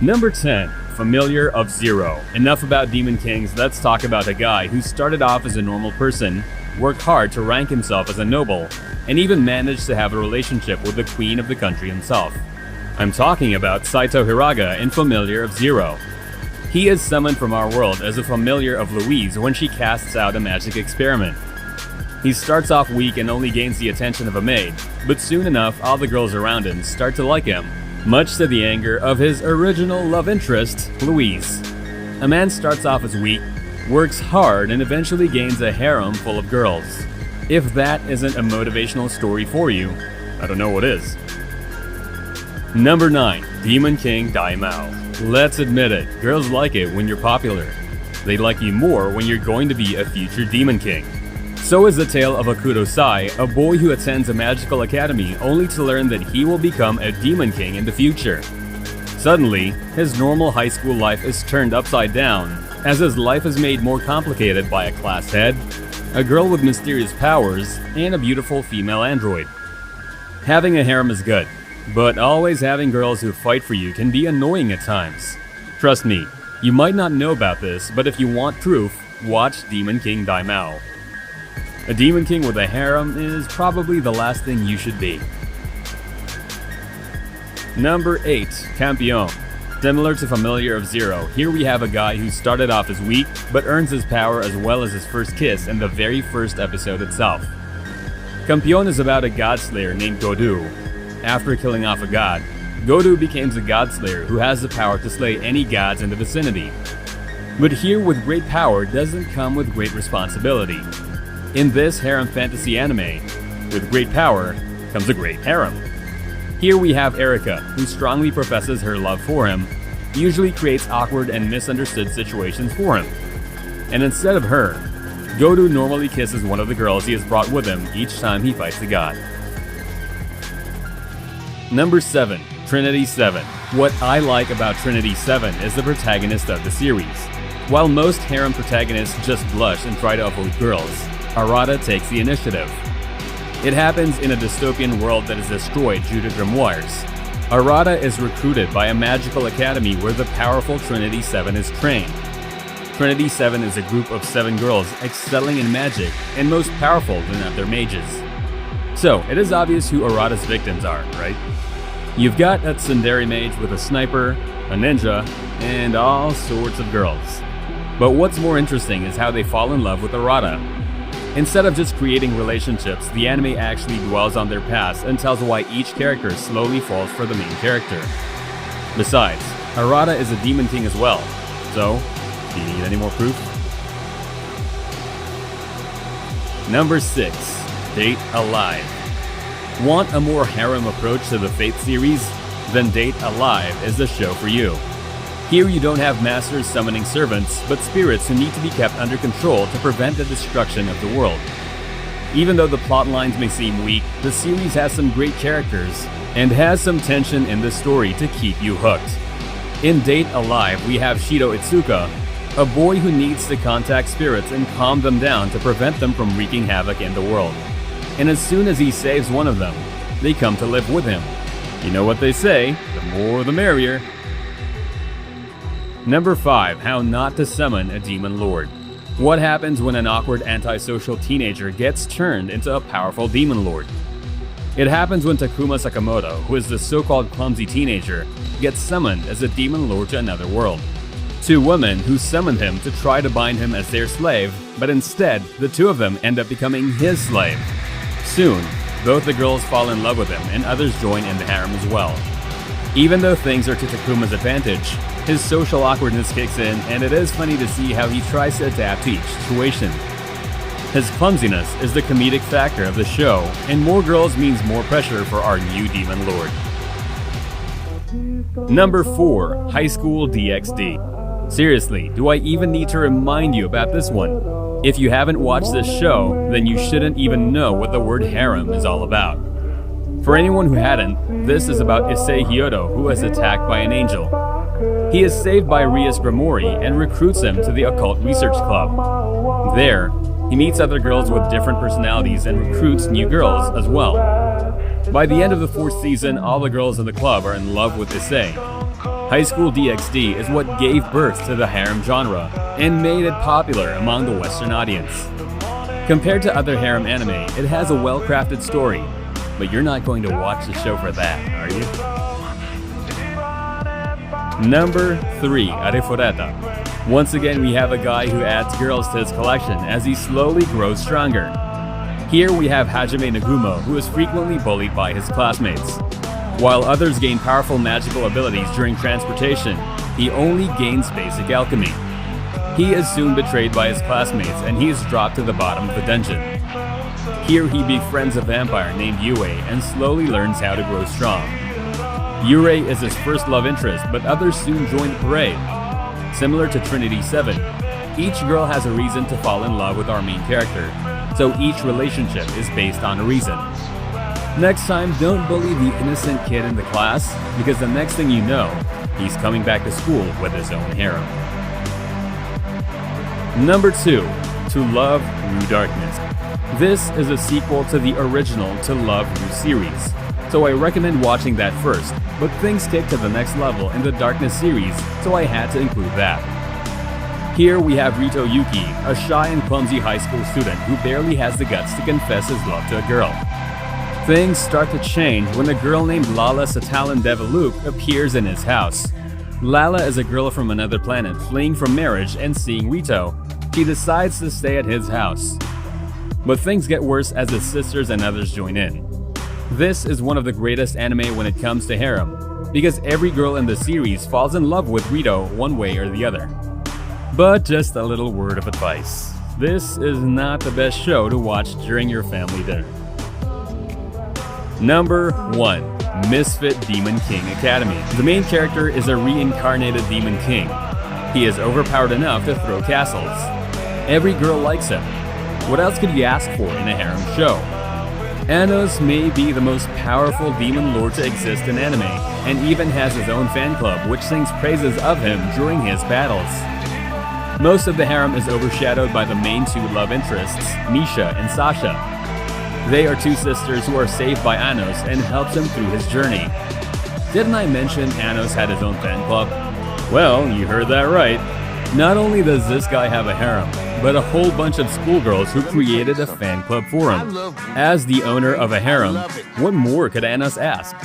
Number 10. Familiar of Zero. Enough about Demon Kings, let's talk about a guy who started off as a normal person, worked hard to rank himself as a noble, and even managed to have a relationship with the queen of the country himself. I'm talking about Saito Hiraga in Familiar of Zero. He is summoned from our world as a familiar of Louise when she casts out a magic experiment. He starts off weak and only gains the attention of a maid, but soon enough all the girls around him start to like him, much to the anger of his original love interest, Louise. A man starts off as weak, works hard, and eventually gains a harem full of girls. If that isn't a motivational story for you, I don't know what is. Number 9. Demon King Daimao. Let's admit it, girls like it when you're popular. They like you more when you're going to be a future Demon King. So is the tale of Akudo Sai, a boy who attends a magical academy only to learn that he will become a Demon King in the future. Suddenly, his normal high school life is turned upside down, as his life is made more complicated by a class head, a girl with mysterious powers, and a beautiful female android. Having a harem is good, but always having girls who fight for you can be annoying at times. Trust me, you might not know about this, but if you want proof, watch Demon King Daimao. A Demon King with a harem is probably the last thing you should be. Number 8. Campion. Similar to Familiar of Zero, here we have a guy who started off as weak, but earns his power as well as his first kiss in the very first episode itself. Campion is about a god slayer named Godu. After killing off a god, Godu becomes a god slayer who has the power to slay any gods in the vicinity. But here with great power doesn't come with great responsibility. In this harem fantasy anime, with great power comes a great harem. Here we have Erika, who strongly professes her love for him, usually creates awkward and misunderstood situations for him. And instead of her, Godu normally kisses one of the girls he has brought with him each time he fights the god. Number 7. Trinity 7. What I like about Trinity 7 is the protagonist of the series. While most harem protagonists just blush and try to avoid girls, Arata takes the initiative. It happens in a dystopian world that is destroyed due to grimoires. Arata is recruited by a magical academy where the powerful Trinity 7 is trained. Trinity 7 is a group of 7 girls excelling in magic and most powerful than other mages. So, it is obvious who Arata's victims are, right? You've got a tsundere mage with a sniper, a ninja, and all sorts of girls. But what's more interesting is how they fall in love with Arata. Instead of just creating relationships, the anime actually dwells on their past and tells why each character slowly falls for the main character. Besides, Arata is a Demon King as well, so do you need any more proof? Number 6. Date Alive. Want a more harem approach to the Fate series? Then Date Alive is the show for you. Here you don't have masters summoning servants, but spirits who need to be kept under control to prevent the destruction of the world. Even though the plot lines may seem weak, the series has some great characters and has some tension in the story to keep you hooked. In Date Alive, we have Shido Itsuka, a boy who needs to contact spirits and calm them down to prevent them from wreaking havoc in the world. And as soon as he saves one of them, they come to live with him. You know what they say, the more the merrier. Number 5. How not to summon a demon lord. What happens when an awkward antisocial teenager gets turned into a powerful demon lord? It happens when Takuma Sakamoto, who is the so-called clumsy teenager, gets summoned as a demon lord to another world. 2 women who summoned him to try to bind him as their slave, but instead, the 2 of them end up becoming his slave. Soon, both the girls fall in love with him and others join in the harem as well. Even though things are to Takuma's advantage, his social awkwardness kicks in, and it is funny to see how he tries to adapt to each situation. His clumsiness is the comedic factor of the show, and more girls means more pressure for our new demon lord. Number 4. High School DxD. Seriously, do I even need to remind you about this one? If you haven't watched this show, then you shouldn't even know what the word harem is all about. For anyone who hadn't, this is about Issei Hyodo, who is attacked by an angel. He is saved by Rias Grimori and recruits him to the Occult Research Club. There, he meets other girls with different personalities and recruits new girls as well. By the end of the 4th season, all the girls in the club are in love with Issei. High School DxD is what gave birth to the harem genre and made it popular among the Western audience. Compared to other harem anime, it has a well-crafted story, but you're not going to watch the show for that, are you? Number 3, Arifureta. Once again, we have a guy who adds girls to his collection as he slowly grows stronger. Here we have Hajime Nagumo, who is frequently bullied by his classmates. While others gain powerful magical abilities during transportation, he only gains basic alchemy. He is soon betrayed by his classmates and he is dropped to the bottom of the dungeon. Here he befriends a vampire named Yue and slowly learns how to grow strong. Yue is his first love interest, but others soon join the parade. Similar to Trinity 7, each girl has a reason to fall in love with our main character, so each relationship is based on a reason. Next time, don't bully the innocent kid in the class, because the next thing you know, he's coming back to school with his own harem. Number 2, To Love Ru Darkness. This is a sequel to the original To Love Ru series, so I recommend watching that first, but things take to the next level in the Darkness series, so I had to include that. Here we have Rito Yuki, a shy and clumsy high school student who barely has the guts to confess his love to a girl. Things start to change when a girl named Lala Satalan Devaluk appears in his house. Lala is a girl from another planet fleeing from marriage, and seeing Rito, she decides to stay at his house. But things get worse as his sisters and others join in. This is one of the greatest anime when it comes to harem, because every girl in the series falls in love with Rito one way or the other. But just a little word of advice. This is not the best show to watch during your family dinner. Number 1. Misfit Demon King Academy. The main character is a reincarnated Demon King. He is overpowered enough to throw castles. Every girl likes him. What else could you ask for in a harem show? Anos may be the most powerful demon lord to exist in anime, and even has his own fan club which sings praises of him during his battles. Most of the harem is overshadowed by the main two love interests, Misha and Sasha. They are two sisters who are saved by Anos and helps him through his journey. Didn't I mention Anos had his own fan club? Well, you heard that right. Not only does this guy have a harem, but a whole bunch of schoolgirls who created a fan club for him. As the owner of a harem, what more could Anos ask?